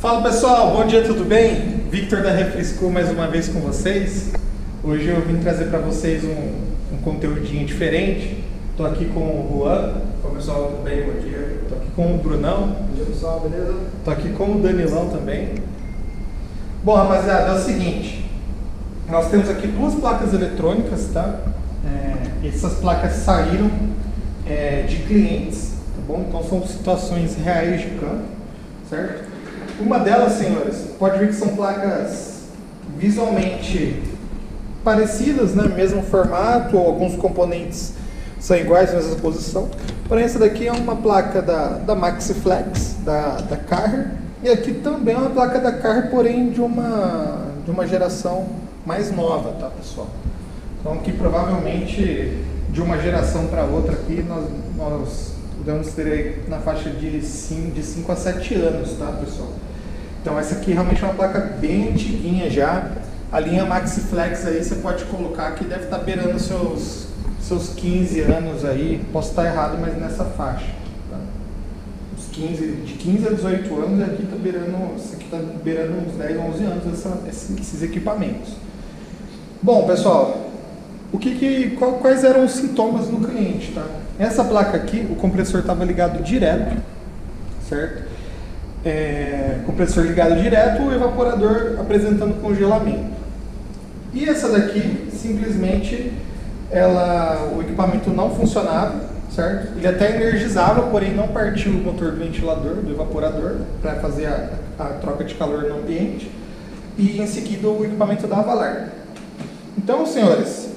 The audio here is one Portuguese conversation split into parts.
Fala pessoal, bom dia, tudo bem? Victor da Refresco mais uma vez com vocês. Hoje eu vim trazer para vocês um conteúdinho diferente. Estou aqui com o Juan. Fala pessoal, tudo bem? Bom dia. Estou aqui com o Brunão. Bom dia pessoal, beleza? Estou aqui com o Danilão também. Bom rapaziada, é o seguinte. Nós temos aqui duas placas eletrônicas, tá? Essas placas saíram de clientes, tá bom? Então são situações reais de campo, certo? Uma delas, senhores, pode ver que são placas visualmente parecidas, né? Mesmo formato, ou alguns componentes são iguais, mesma posição. Porém, essa daqui é uma placa da Maxiflex, da Carrier. E aqui também é uma placa da Carrier, porém de uma geração mais nova, tá, pessoal? Então aqui provavelmente de uma geração para outra aqui nós podemos ter aí na faixa de 5 a 7 anos, tá, pessoal? Então essa aqui realmente é uma placa bem antiguinha já. A linha Maxiflex aí você pode colocar que deve estar beirando seus 15 anos aí. Posso estar errado, mas nessa faixa, tá? De 15 a 18 anos aqui está beirando, isso aqui está beirando uns 10, 11 anos esses equipamentos. Bom, pessoal, quais eram os sintomas no cliente, tá? Essa placa aqui, o compressor estava ligado direto, certo? Compressor ligado direto, o evaporador apresentando congelamento. E essa daqui, simplesmente, o equipamento não funcionava, certo? Ele até energizava, porém não partiu o motor do ventilador, do evaporador, para fazer a troca de calor no ambiente. E em seguida o equipamento dava alarme. Então, senhores,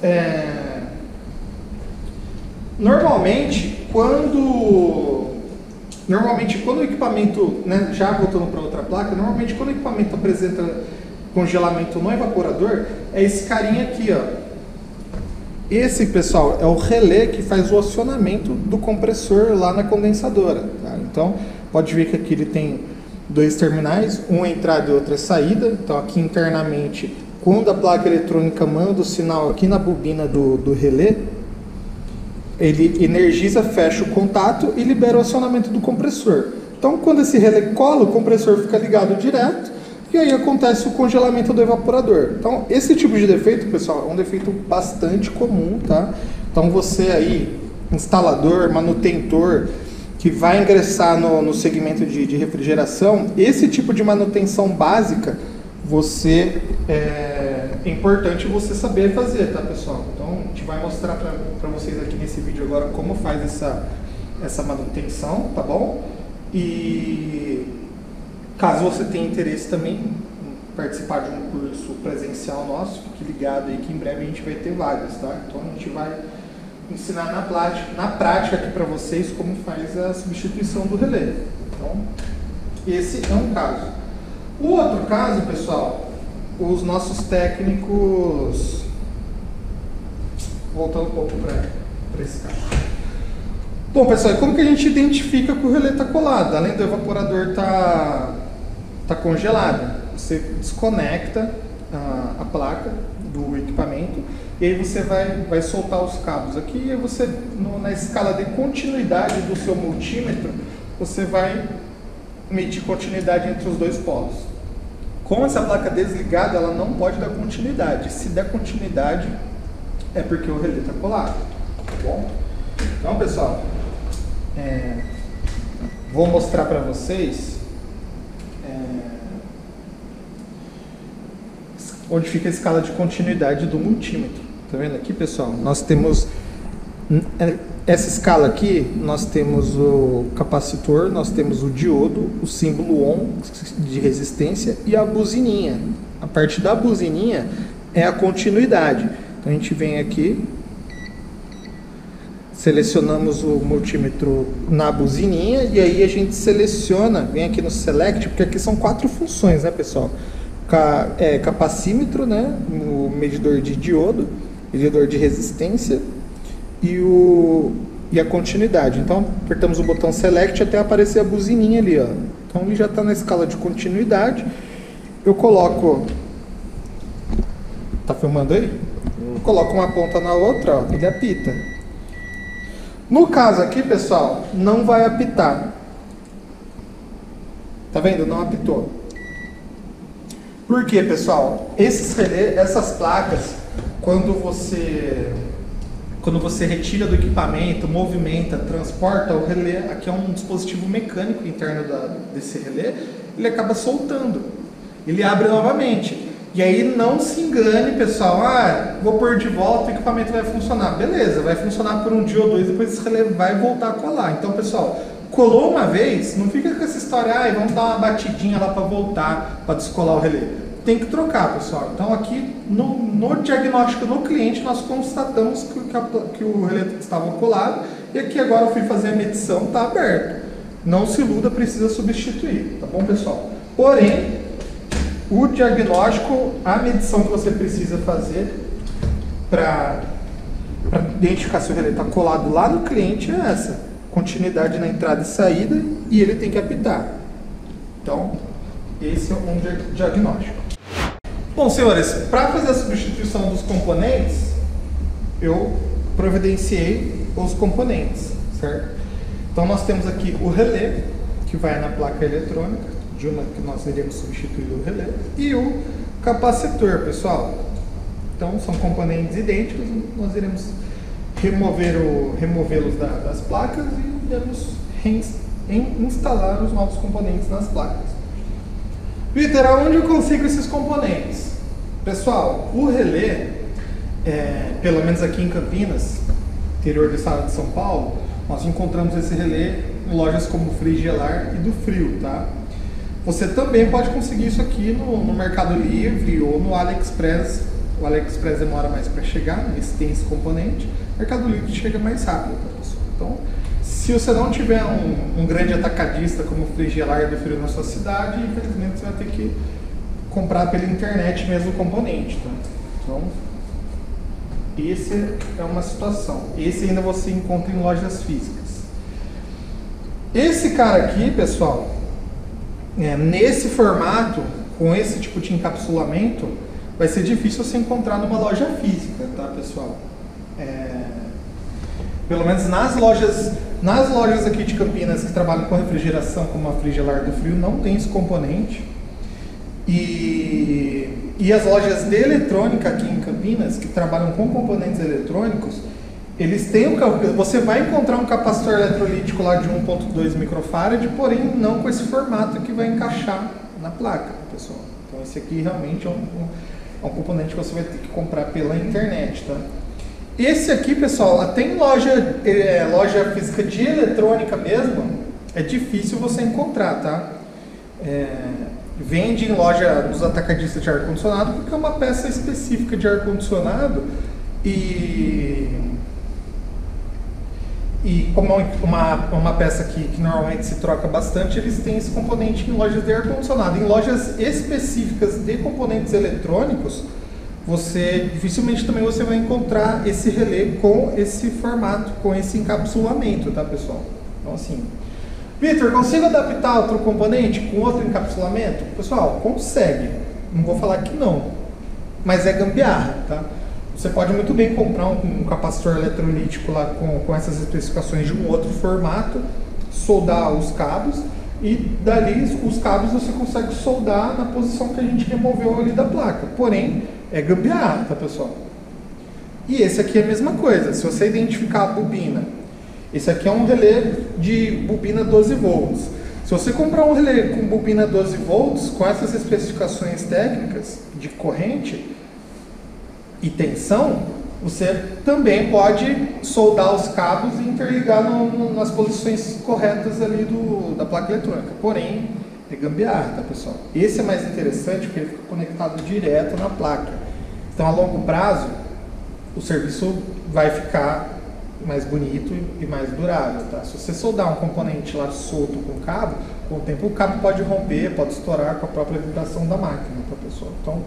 normalmente quando o equipamento, né, já voltando para outra placa, normalmente quando o equipamento apresenta congelamento no evaporador, é esse carinha aqui, ó. Esse, pessoal, é o relé que faz o acionamento do compressor lá na condensadora, tá? Então, pode ver que aqui ele tem dois terminais, uma entrada e outra saída. Então, aqui internamente, quando a placa eletrônica manda o sinal aqui na bobina do relé, ele energiza, fecha o contato e libera o acionamento do compressor. Então, quando esse relé cola, o compressor fica ligado direto e aí acontece o congelamento do evaporador. Então, esse tipo de defeito, pessoal, é um defeito bastante comum, tá? Então, você aí, instalador, manutentor, que vai ingressar no segmento de refrigeração, esse tipo de manutenção básica, é importante você saber fazer, tá, pessoal? Então, a gente vai mostrar para vocês aqui nesse vídeo agora como faz essa manutenção, tá bom? E caso você tenha interesse também em participar de um curso presencial nosso, fique ligado aí que em breve a gente vai ter vagas, tá? Então, a gente vai ensinar na prática aqui para vocês como faz a substituição do relé. Então, esse é um caso. O outro caso, pessoal, os nossos técnicos, voltando um pouco para esse caso. Bom, pessoal, como que a gente identifica que o relé está colado? Além do evaporador tá congelado, você desconecta a placa do equipamento e aí você vai soltar os cabos aqui e aí você, na escala de continuidade do seu multímetro, você vai medir continuidade entre os dois polos. Com essa placa desligada, ela não pode dar continuidade. Se der continuidade, é porque o relé está colado, tá bom? Então, pessoal, vou mostrar para vocês onde fica a escala de continuidade do multímetro. Tá vendo aqui, pessoal? Nós temos essa escala aqui, nós temos o capacitor, nós temos o diodo, o símbolo ON de resistência e a buzininha. A parte da buzininha é a continuidade. Então a gente vem aqui, selecionamos o multímetro na buzininha e aí a gente seleciona, vem aqui no Select, porque aqui são 4 funções, né, pessoal? Capacímetro, né, o medidor de diodo, medidor de resistência e a continuidade. Então, apertamos o botão Select até aparecer a buzininha ali, ó. Então, ele já está na escala de continuidade. Eu coloco... Tá filmando aí? Coloco uma ponta na outra, ó, ele apita. No caso aqui, pessoal, não vai apitar. Tá vendo? Não apitou. Por quê, pessoal? Esses relés, essas placas, quando você retira do equipamento, movimenta, transporta, o relé, aqui é um dispositivo mecânico interno desse relé, ele acaba soltando, ele abre novamente. E aí não se engane, pessoal, vou pôr de volta, o equipamento vai funcionar. Beleza, vai funcionar por um dia ou dois, depois esse relé vai voltar a colar. Então, pessoal, colou uma vez, não fica com essa história, vamos dar uma batidinha lá para voltar, para descolar o relé. Tem que trocar, pessoal. Então aqui no diagnóstico do cliente nós constatamos que o relé estava colado e aqui agora eu fui fazer a medição, está aberto. Não se iluda, precisa substituir, tá bom, pessoal? Porém, o diagnóstico, a medição que você precisa fazer para identificar se o relé está colado lá no cliente é essa: continuidade na entrada e saída, e ele tem que apitar. Então, esse é um diagnóstico. Bom, senhores, para fazer a substituição dos componentes, eu providenciei os componentes, certo? Então nós temos aqui o relé, que vai na placa eletrônica, de uma que nós iremos substituir o relé, e o capacitor, pessoal. Então são componentes idênticos, nós iremos removê-los das placas e iremos instalar os novos componentes nas placas. Vitor, aonde eu consigo esses componentes? Pessoal, o relé, pelo menos aqui em Campinas, interior do estado de São Paulo, nós encontramos esse relé em lojas como Frigelar e do Frio, tá? Você também pode conseguir isso aqui no Mercado Livre ou no AliExpress. O AliExpress demora mais para chegar, esse tem esse componente. O Mercado Livre chega mais rápido, tá, pessoal? Então, se você não tiver um grande atacadista como o Frigelar e do Frio na sua cidade, infelizmente você vai ter que comprar pela internet mesmo o componente, tá? Então, essa é uma situação. Esse ainda você encontra em lojas físicas. Esse cara aqui, pessoal, nesse formato, com esse tipo de encapsulamento, vai ser difícil você encontrar numa loja física, tá, pessoal? Pelo menos nas lojas aqui de Campinas que trabalham com refrigeração, como a Frigelar do Frio, não tem esse componente. E as lojas de eletrônica aqui em Campinas, que trabalham com componentes eletrônicos, eles têm você vai encontrar um capacitor eletrolítico lá de 1.2 microfarad, porém não com esse formato que vai encaixar na placa, pessoal. Então esse aqui realmente é um componente que você vai ter que comprar pela internet, tá? Esse aqui, pessoal, até em loja física de eletrônica mesmo, é difícil você encontrar, tá? Vende em loja dos atacadistas de ar-condicionado porque é uma peça específica de ar-condicionado e como é uma peça que normalmente se troca bastante, eles têm esse componente em lojas de ar-condicionado. Em lojas específicas de componentes eletrônicos, dificilmente também você vai encontrar esse relé com esse formato, com esse encapsulamento, tá, pessoal? Então assim, Vitor, consigo adaptar outro componente com outro encapsulamento? Pessoal, consegue. Não vou falar que não, mas é gambiarra, tá? Você pode muito bem comprar um capacitor eletrolítico lá com essas especificações de um outro formato, soldar os cabos e dali os cabos você consegue soldar na posição que a gente removeu ali da placa. Porém, é gambiarra, tá, pessoal? E esse aqui é a mesma coisa. Se você identificar a bobina, esse aqui é um relé de bobina 12 volts. Se você comprar um relé com bobina 12 volts, com essas especificações técnicas de corrente e tensão, você também pode soldar os cabos e interligar nas posições corretas ali da placa eletrônica. Porém, é gambiarra, tá, pessoal? Esse é mais interessante porque ele fica conectado direto na placa. Então, a longo prazo, o serviço vai ficar mais bonito e mais durável, tá? Se você soldar um componente lá solto com cabo, com o tempo o cabo pode romper, pode estourar com a própria vibração da máquina, tá, pessoal? Então,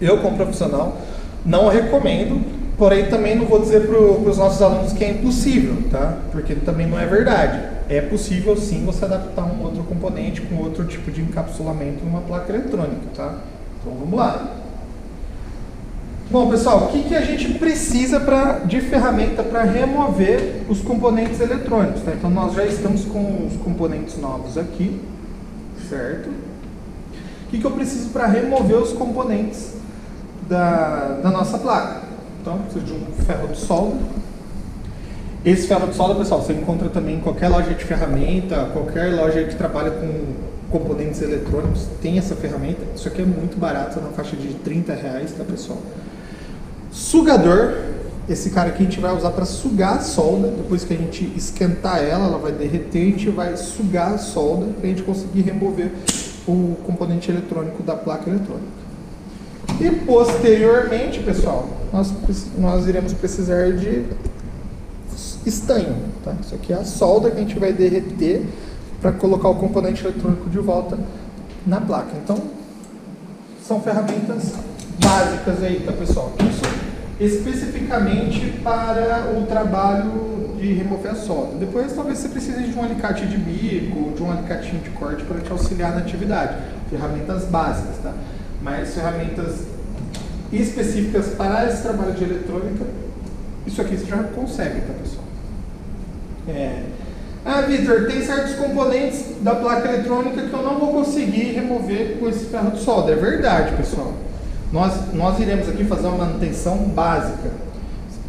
eu como profissional não recomendo, porém também não vou dizer para os nossos alunos que é impossível, tá? Porque também não é verdade. É possível sim você adaptar um outro componente com outro tipo de encapsulamento numa placa eletrônica, tá? Então vamos lá. Bom, pessoal, o que a gente precisa de ferramenta para remover os componentes eletrônicos, tá? Então nós já estamos com os componentes novos aqui, certo? O que eu preciso para remover os componentes da nossa placa? Então, eu preciso de um ferro de solda. Esse ferro de solda, pessoal, você encontra também em qualquer loja de ferramenta, qualquer loja que trabalha com componentes eletrônicos, tem essa ferramenta. Isso aqui é muito barato, na faixa de R$30, tá, pessoal? Sugador. Esse cara aqui a gente vai usar para sugar a solda. Depois que a gente esquentar ela vai derreter, a gente vai sugar a solda para a gente conseguir remover o componente eletrônico da placa eletrônica. E posteriormente, pessoal, nós iremos precisar de estanho, tá? Isso aqui é a solda que a gente vai derreter para colocar o componente eletrônico de volta na placa. Então, são ferramentas básicas aí, tá, pessoal? Isso especificamente para o trabalho de remover a solda. Depois, talvez você precise de um alicate de bico, de um alicatinho de corte para te auxiliar na atividade. Ferramentas básicas, tá? Mas ferramentas específicas para esse trabalho de eletrônica, isso aqui você já consegue, tá, pessoal? Ah, Vitor, tem certos componentes da placa eletrônica que eu não vou conseguir remover com esse ferro de solda. É verdade, pessoal. Nós iremos aqui fazer uma manutenção básica.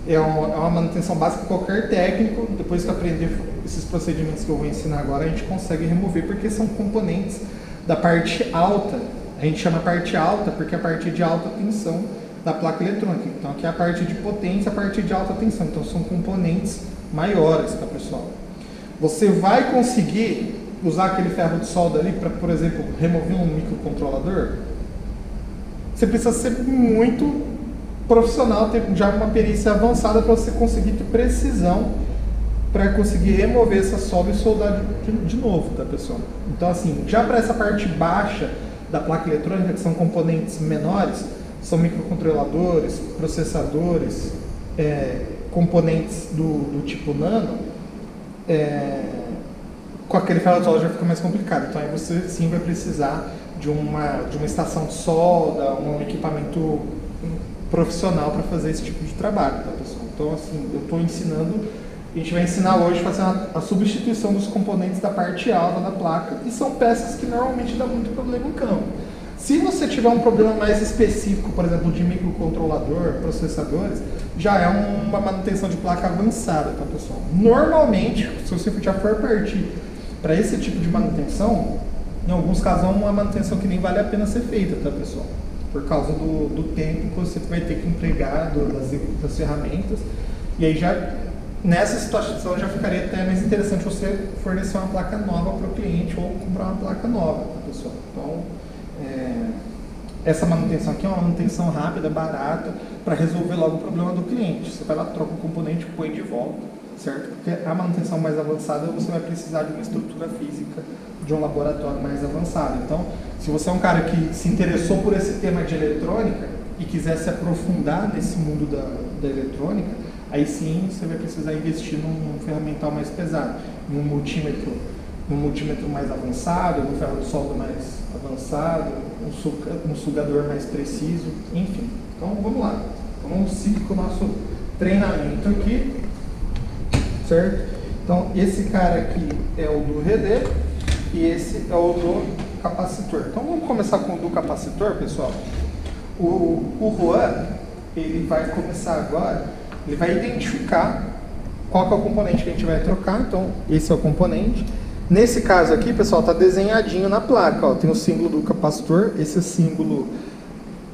É uma manutenção básica que qualquer técnico, depois que aprender esses procedimentos que eu vou ensinar agora, a gente consegue remover, porque são componentes da parte alta. A gente chama parte alta porque é a parte de alta tensão da placa eletrônica. Então aqui é a parte de potência, a parte de alta tensão. Então são componentes maiores, tá, pessoal? Você vai conseguir usar aquele ferro de solda ali para, por exemplo, remover um microcontrolador? Você precisa ser muito profissional, ter já uma perícia avançada para você conseguir ter precisão para conseguir remover essa solda e soldar de novo, tá, pessoal? Então, assim, já para essa parte baixa da placa eletrônica, que são componentes menores, são microcontroladores, processadores, componentes do tipo nano, com aquele ferro de solda já fica mais complicado. Então aí você sim vai precisar de uma estação de solda, um equipamento profissional para fazer esse tipo de trabalho, tá, pessoal? Então, assim, eu estou ensinando, a gente vai ensinar hoje a fazer a substituição dos componentes da parte alta da placa, e são peças que normalmente dão muito problema em campo. Se você tiver um problema mais específico, por exemplo, de microcontrolador, processadores, já é uma manutenção de placa avançada, tá, pessoal? Normalmente, se você já for partir para esse tipo de manutenção, em alguns casos é uma manutenção que nem vale a pena ser feita, tá, pessoal? Por causa do tempo que você vai ter que empregar das ferramentas. E aí já, nessa situação, já ficaria até mais interessante você fornecer uma placa nova para o cliente ou comprar uma placa nova, tá, pessoal? Então, essa manutenção aqui é uma manutenção rápida, barata, para resolver logo o problema do cliente. Você vai lá, troca o componente, põe de volta, certo? Porque a manutenção mais avançada, você vai precisar de uma estrutura física, de um laboratório mais avançado. Então, se você é um cara que se interessou por esse tema de eletrônica e quiser se aprofundar nesse mundo da eletrônica, aí sim você vai precisar investir num ferramental mais pesado, num multímetro mais avançado, num ferro de solda mais avançado, um sugador mais preciso, enfim. Então vamos lá, vamos seguir com o nosso treinamento aqui, certo? Então esse cara aqui é o do relé e esse é o do capacitor. Então vamos começar com o do capacitor, pessoal. O Juan, ele vai começar agora, ele vai identificar qual que é o componente que a gente vai trocar. Então esse é o componente. Nesse caso aqui, pessoal, está desenhadinho na placa, ó, tem o símbolo do capacitor, esse é o símbolo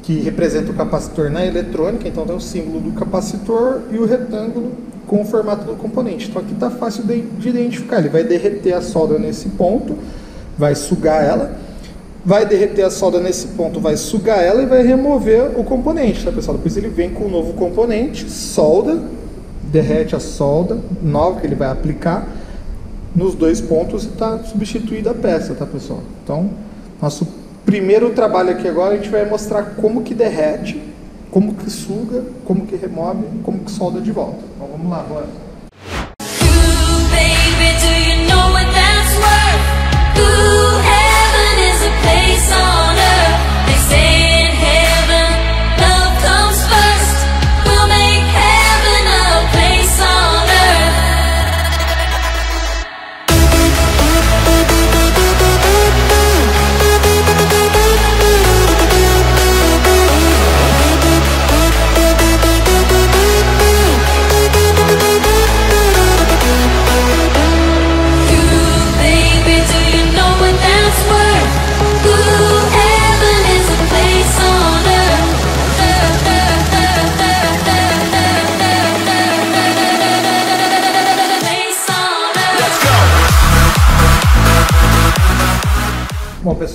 que representa o capacitor na eletrônica, então tem o símbolo do capacitor e o retângulo com o formato do componente. Então aqui está fácil de identificar, ele vai derreter a solda nesse ponto, vai sugar ela, vai derreter a solda nesse ponto, vai sugar ela e vai remover o componente, tá, pessoal? Depois ele vem com o novo componente, solda, derrete a solda nova que ele vai aplicar nos dois pontos e está substituída a peça, tá, pessoal? Então, nosso primeiro trabalho aqui agora, a gente vai mostrar como que derrete, como que suga, como que remove, como que solda de volta. Então, vamos lá, bora.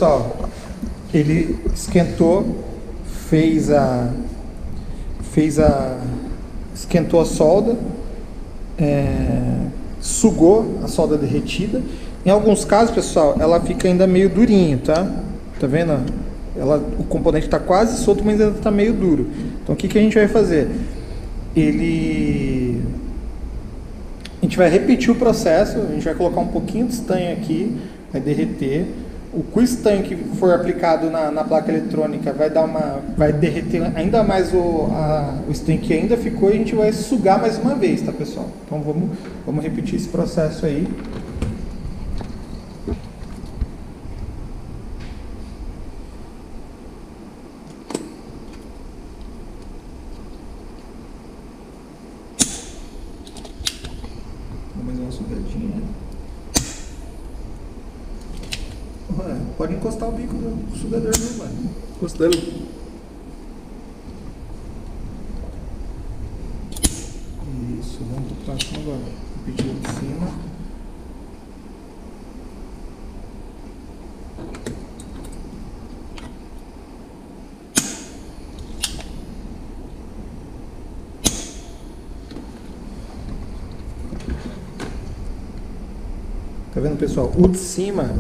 pessoal, ele esquentou, esquentou a solda, sugou a solda derretida. Em alguns casos, pessoal, ela fica ainda meio durinho, tá? Tá vendo? O componente está quase solto, mas ainda está meio duro. Então, o que a gente vai fazer? A gente vai repetir o processo, a gente vai colocar um pouquinho de estanho aqui, vai derreter. O estanho que for aplicado na placa eletrônica vai derreter ainda mais o estanho que ainda ficou, e a gente vai sugar mais uma vez, tá, pessoal? Então vamos repetir esse processo aí. Mais uma sugadinha. Pode encostar o bico do sugador, não, mano. Encostando. Isso, vamos pro próximo agora. Repetir de cima. Tá vendo, pessoal? O de cima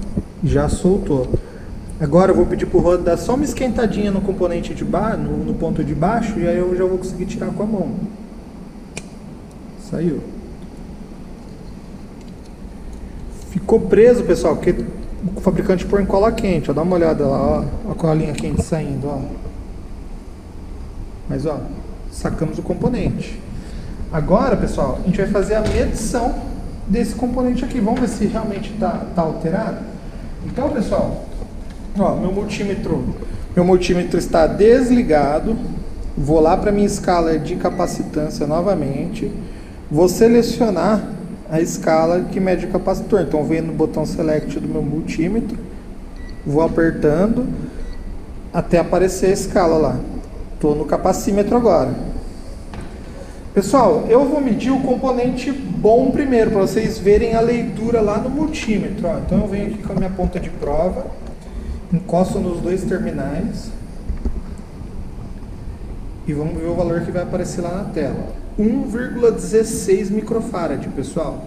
já soltou. Agora eu vou pedir pro Rod dar só uma esquentadinha no componente de baixo, no ponto de baixo, e aí eu já vou conseguir tirar com a mão. Saiu. Ficou preso, pessoal, porque o fabricante põe em cola quente. Ó, dá uma olhada lá, ó, a colinha quente saindo, ó. Mas, ó, sacamos o componente. Agora, pessoal, a gente vai fazer a medição desse componente aqui. Vamos ver se realmente tá alterado. Então, pessoal, ó, meu multímetro está desligado. Vou lá para minha escala de capacitância novamente. Vou selecionar a escala que mede o capacitor. Então, venho no botão Select do meu multímetro, vou apertando até aparecer a escala lá. Estou no capacímetro agora. Pessoal, eu vou medir o componente bom primeiro, para vocês verem a leitura lá no multímetro. Ó. Então, eu venho aqui com a minha ponta de prova, encosto nos dois terminais e vamos ver o valor que vai aparecer lá na tela. 1,16 microfarad, pessoal.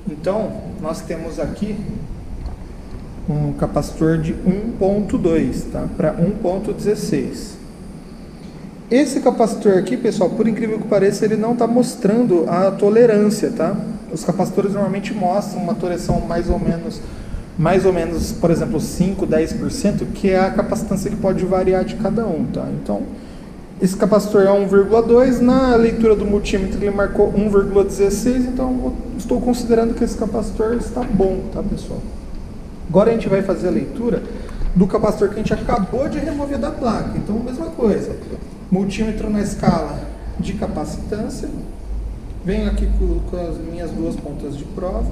Então, nós temos aqui um capacitor de 1.2, tá? Para 1.16. Esse capacitor aqui, pessoal, por incrível que pareça, ele não está mostrando a tolerância, tá? Os capacitores normalmente mostram uma toleração mais ou menos, por exemplo, 5, 10%, que é a capacitância que pode variar de cada um, tá? Então, esse capacitor é 1,2, na leitura do multímetro ele marcou 1,16, então eu estou considerando que esse capacitor está bom, tá, pessoal? Agora a gente vai fazer a leitura do capacitor que a gente acabou de remover da placa. Então, mesma coisa. Multímetro na escala de capacitância. Venho aqui com as minhas duas pontas de prova.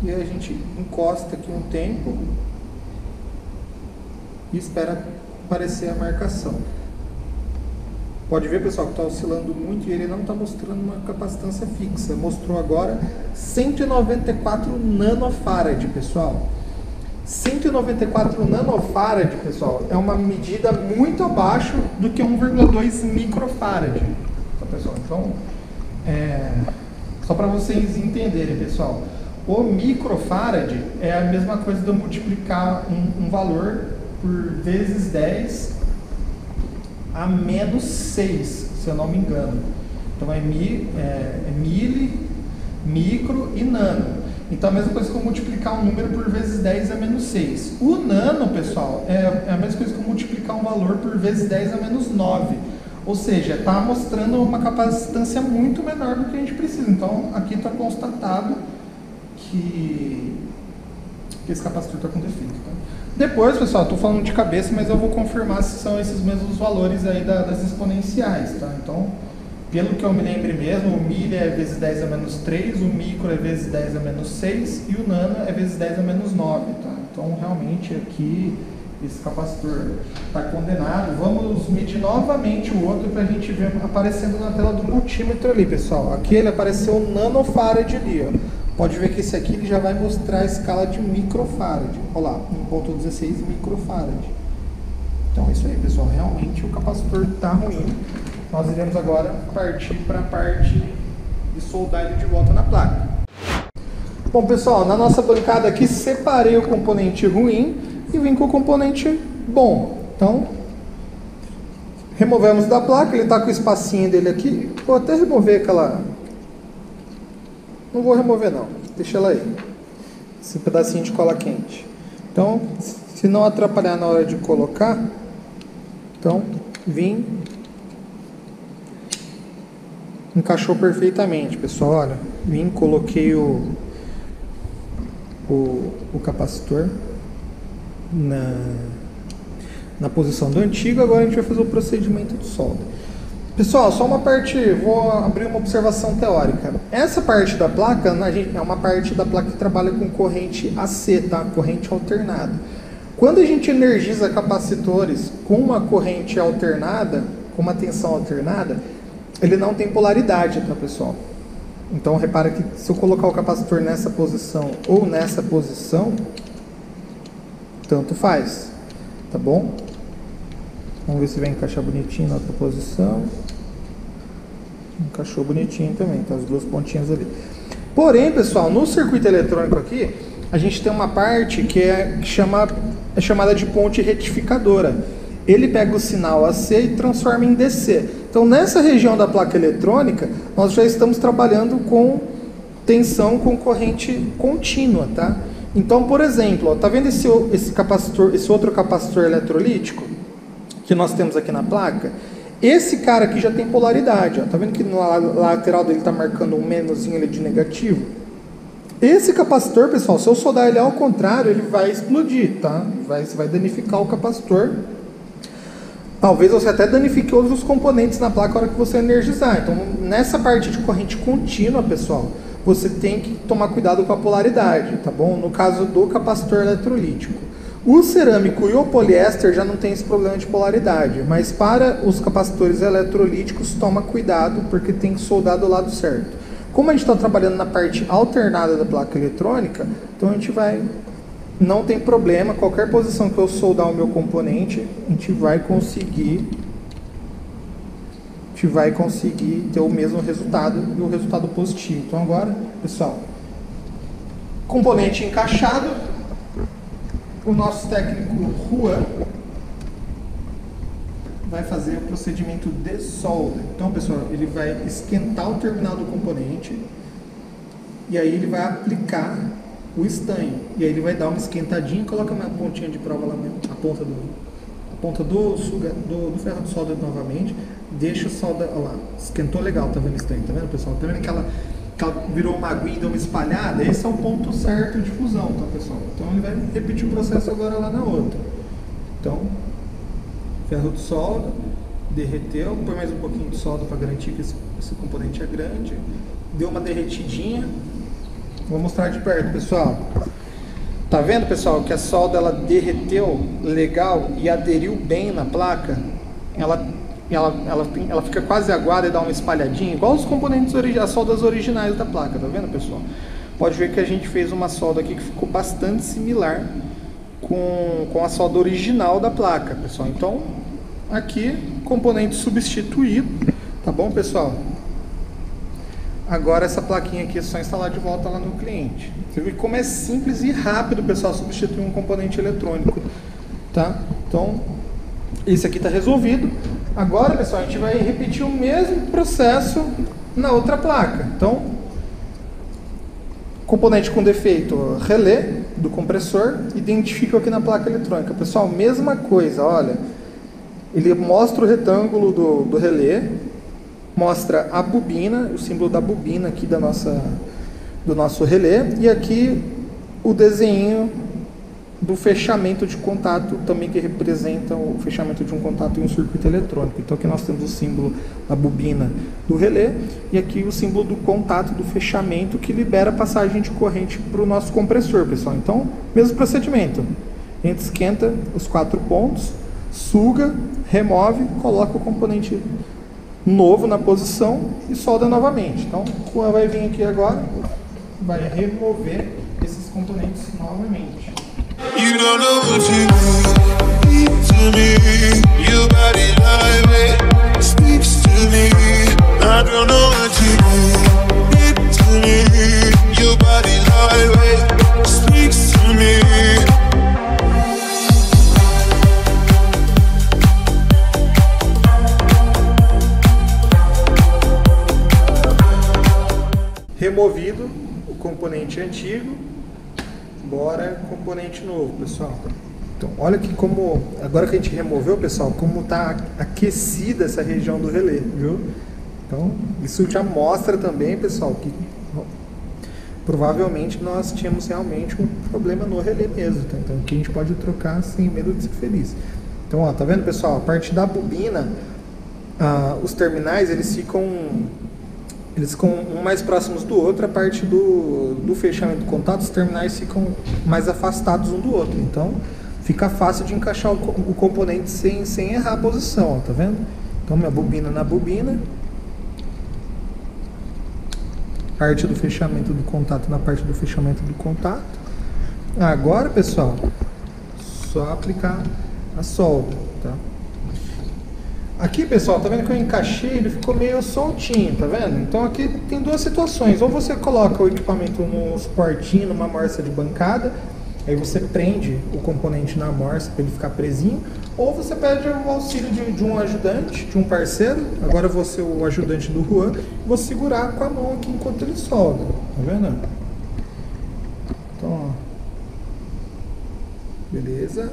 E aí a gente encosta aqui um tempo e espera aparecer a marcação. Pode ver, pessoal, que está oscilando muito e ele não está mostrando uma capacitância fixa. Mostrou agora 194 nanofarad, pessoal. 194 nanofarad, pessoal, é uma medida muito abaixo do que 1,2 microfarad. Tá, pessoal? Então, só para vocês entenderem, pessoal, o microfarad é a mesma coisa de eu multiplicar um valor por vezes 10 a menos 6, se eu não me engano. Então é mili, micro e nano. Então, a mesma coisa que eu multiplicar um número por vezes 10 a menos 6. O nano, pessoal, é a mesma coisa que eu multiplicar um valor por vezes 10 a menos 9. Ou seja, está mostrando uma capacitância muito menor do que a gente precisa. Então, aqui está constatado que esse capacitor está com defeito. Tá? Depois, pessoal, estou falando de cabeça, mas eu vou confirmar se são esses mesmos valores aí das exponenciais. Tá? Então, pelo que eu me lembre mesmo, o mili é vezes 10 a menos 3, o micro é vezes 10 a menos 6 e o nano é vezes 10 a menos 9, tá? Então, realmente, aqui, esse capacitor está condenado. Vamos medir novamente o outro para a gente ver aparecendo na tela do multímetro ali, pessoal. Aqui ele apareceu nanofarad ali, ó. Pode ver que esse aqui ele já vai mostrar a escala de microfarad. Olha lá, 1.16 microfarad. Então é isso aí, pessoal. Realmente o capacitor está ruim. Nós iremos agora partir para a parte de soldar ele de volta na placa. Bom, pessoal, na nossa bancada aqui separei o componente ruim e vim com o componente bom. Então, removemos da placa, ele está com o espacinho dele aqui. Vou até remover aquela... Não vou remover não, deixa ela aí. Esse pedacinho de cola quente. Então, se não atrapalhar na hora de colocar, então, vim. Encaixou perfeitamente, pessoal. Olha, vim, coloquei o capacitor na posição do antigo. Agora a gente vai fazer o procedimento de solda. Pessoal, só uma parte, vou abrir uma observação teórica. Essa parte da placa, é uma parte da placa que trabalha com corrente AC, tá? Corrente alternada. Quando a gente energiza capacitores com uma corrente alternada, com uma tensão alternada, ele não tem polaridade, tá, pessoal? Então, repara que se eu colocar o capacitor nessa posição ou nessa posição, tanto faz, tá bom? Vamos ver se vai encaixar bonitinho na outra posição. Encaixou bonitinho também, tá? As duas pontinhas ali. Porém, pessoal, no circuito eletrônico aqui, a gente tem uma parte que é chamada de ponte retificadora. Ele pega o sinal AC e transforma em DC. Então, nessa região da placa eletrônica, nós já estamos trabalhando com tensão com corrente contínua, tá? Então, por exemplo, ó, tá vendo esse capacitor, esse outro capacitor eletrolítico que nós temos aqui na placa? Esse cara aqui já tem polaridade, ó. Tá vendo que na lateral dele está marcando um menuzinho ali de negativo? Esse capacitor, pessoal, se eu soldar ele ao contrário, ele vai explodir, tá? Você vai danificar o capacitor. Talvez você até danifique outros componentes na placa na hora que você energizar. Então, nessa parte de corrente contínua, pessoal, você tem que tomar cuidado com a polaridade, tá bom? No caso do capacitor eletrolítico. O cerâmico e o poliéster já não tem esse problema de polaridade, mas para os capacitores eletrolíticos, toma cuidado, porque tem que soldar do lado certo. Como a gente está trabalhando na parte alternada da placa eletrônica, então a gente vai... Não tem problema, qualquer posição que eu soldar o meu componente, a gente vai conseguir ter o mesmo resultado e o resultado positivo. Então agora, pessoal, componente encaixado, o nosso técnico Juan vai fazer o procedimento de solda. Então, pessoal, ele vai esquentar o terminal do componente e aí ele vai aplicar o estanho. E aí ele vai dar uma esquentadinha, coloca uma pontinha de prova lá, a ponta do ferro de solda novamente, deixa a solda, olha lá, esquentou legal, tá vendo o estanho, tá vendo, pessoal? Tá vendo que ela virou uma aguinha, deu uma espalhada? Esse é o ponto certo de fusão, tá, pessoal? Então ele vai repetir o processo agora lá na outra. Então, ferro de solda, derreteu, põe mais um pouquinho de solda para garantir que esse componente é grande, deu uma derretidinha. Vou mostrar de perto, pessoal. Tá vendo, pessoal, que a solda ela derreteu legal e aderiu bem na placa? Ela fica quase aguada e dá uma espalhadinha, igual os componentes as soldas originais da placa, tá vendo, pessoal? Pode ver que a gente fez uma solda aqui que ficou bastante similar com a solda original da placa, pessoal. Então, aqui, componente substituído, tá bom, pessoal? Agora essa plaquinha aqui é só instalar de volta lá no cliente. Você vê como é simples e rápido, pessoal, substituir um componente eletrônico, tá? Então, esse aqui está resolvido. Agora, pessoal, a gente vai repetir o mesmo processo na outra placa. Então, componente com defeito, relé do compressor, identifico aqui na placa eletrônica. Pessoal, mesma coisa, olha, ele mostra o retângulo do relé, mostra a bobina, o símbolo da bobina aqui do nosso relé, e aqui o desenho do fechamento de contato, também que representa o fechamento de um contato em um circuito eletrônico. Então aqui nós temos o símbolo da bobina do relé, e aqui o símbolo do contato do fechamento, que libera a passagem de corrente para o nosso compressor, pessoal. Então, mesmo procedimento, a gente esquenta os 4 pontos, suga, remove, coloca o componente novo na posição e solda novamente. Então, o Juan vai vir aqui agora, vai remover esses componentes novamente. You don't know what you mean to me. Your body language speaks to me. I don't know what you mean to me. Your body language speaks to me. Removido o componente antigo, bora componente novo, pessoal. Então, olha que como, agora que a gente removeu, pessoal, como está aquecida essa região do relé, viu? Então, isso já mostra também, pessoal, que provavelmente nós tínhamos realmente um problema no relé mesmo, tá? Então, aqui a gente pode trocar sem medo de ser feliz. Então, ó, tá vendo, pessoal? A parte da bobina, os terminais, eles ficam um mais próximos do outro. A parte do fechamento do contato, os terminais ficam mais afastados um do outro. Então, fica fácil de encaixar o componente sem errar a posição, ó, tá vendo? Então, minha bobina na bobina. Parte do fechamento do contato na parte do fechamento do contato. Agora, pessoal, só aplicar a solda, tá? Aqui, pessoal, tá vendo que eu encaixei, ele ficou meio soltinho, tá vendo? Então aqui tem duas situações. Ou você coloca o equipamento no suportinho, numa morsa de bancada, aí você prende o componente na morsa para ele ficar presinho. Ou você pede o auxílio de um ajudante, de um parceiro. Agora eu vou ser o ajudante do Juan. Vou segurar com a mão aqui enquanto ele solda, tá vendo? Então, ó. Beleza.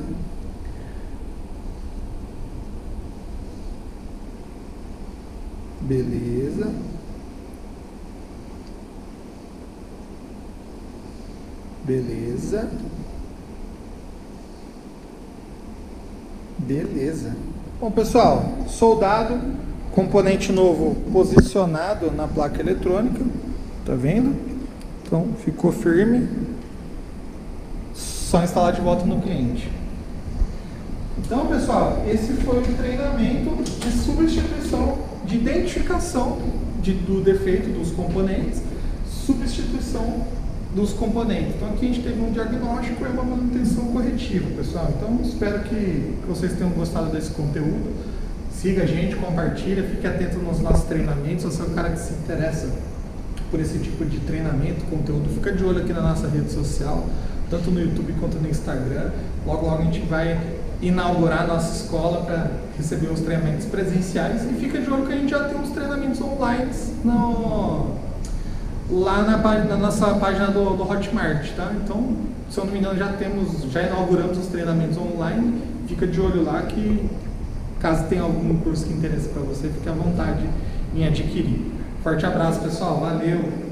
Beleza. Beleza. Beleza. Bom, pessoal, soldado, componente novo posicionado na placa eletrônica, tá vendo? Então, ficou firme. Só instalar de volta no cliente. Então, pessoal, esse foi o treinamento de substituição, de identificação do defeito dos componentes, substituição dos componentes. Então, aqui a gente teve um diagnóstico e uma manutenção corretiva, pessoal. Então, espero que vocês tenham gostado desse conteúdo. Siga a gente, compartilha, fique atento nos nossos treinamentos. Se você é um cara que se interessa por esse tipo de treinamento, conteúdo, fica de olho aqui na nossa rede social, tanto no YouTube quanto no Instagram. Logo, logo a gente vai inaugurar a nossa escola para receber os treinamentos presenciais, e fica de olho que a gente já tem uns treinamentos online lá na nossa página do Hotmart, tá? Então, se eu não me engano, já inauguramos os treinamentos online. Fica de olho lá, que caso tenha algum curso que interesse para você, fique à vontade em adquirir. Forte abraço, pessoal, valeu!